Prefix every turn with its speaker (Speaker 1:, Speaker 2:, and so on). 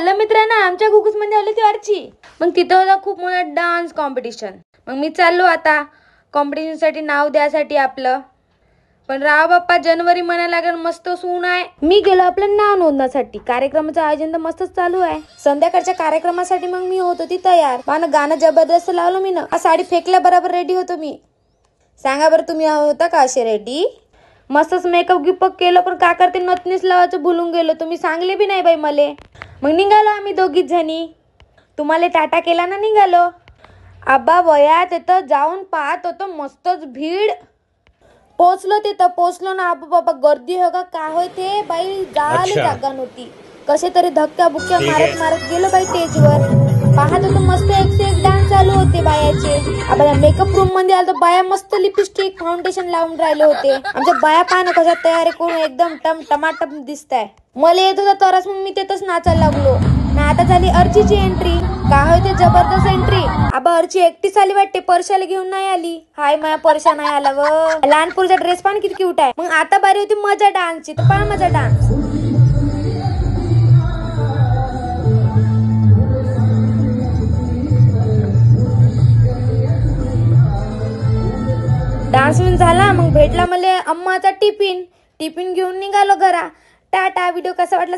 Speaker 1: Hello मित्रांनो, आमच्या गुगूस मध्ये आली ती अर्ची. मग तिथं होता खूप मोठा डान्स कॉम्पिटिशन. मग मी चाललो आता कॉम्पिटिशन साठी नाव द्यासाठी आपलं. पण राव बाप्पा, जानेवारी महिना लागेल, मस्त सून आहे. मी गेलो आपलं नाव नोंदण्यासाठी. कार्यक्रमाचं आयोजन तर मस्तच चालू आहे. संध्याकाळच्या कार्यक्रमासाठी मग मी होत होती तयार. पण गाणं जबरदस्त लावलं मी ना. साडी फेकल्या बरोबर रेडी होतो मी. सांगा बरं, तुम्ही होता का असे रेडी? मस्तच मेकअप गिपअप केलं, पण का करते नथनीच लावायचं भुलून गेलो. तुम्ही सांगले बी नाही बाई मले. मग निघालो आम्ही दोघीच जणी. तुम्हाला टाटा केला ना निघालो. आबा वया तिथं जाऊन पाहत होतो, मस्तच भीड. पोचलो ना आबा बाबा, गर्दी हो का काय होय ते बाई, जायला जागा नव्हती. कसे तरी धक्क्या बुक्क्या मारत गेलो बाई स्टेजवर. पाहत होतो मस्त एक डान्स चालू होते बायाचे. आपण मेकअप रूम मध्ये आलो, बाया मस्त लिपस्टिक फाउंडेशन लावून राहिले होते. आमच्या बाया पाहणं कशा तयारी करून एकदम टमाटम दिसताय. मला येत होता तरच मग मी तिथंच नाचायला लागलो ना. आता झाली अर्चीची एंट्री. काय होते जबरदस्त एंट्री. आबा अर्ची एकटीच आली वाटते, परशाला घेऊन नाही आली. हाय माझ्या परशा नाही आला व. लहानपूरचा ड्रेस पण किती क्यूट आहे. मग आता बारी होती मजा डान्सची, तर पहा मजा डान्स. डान्स झाला. मग भेटला मला अम्माचा टिफिन घेऊन निघालो घरा. टाटा. व्हिडिओ कसा वाटला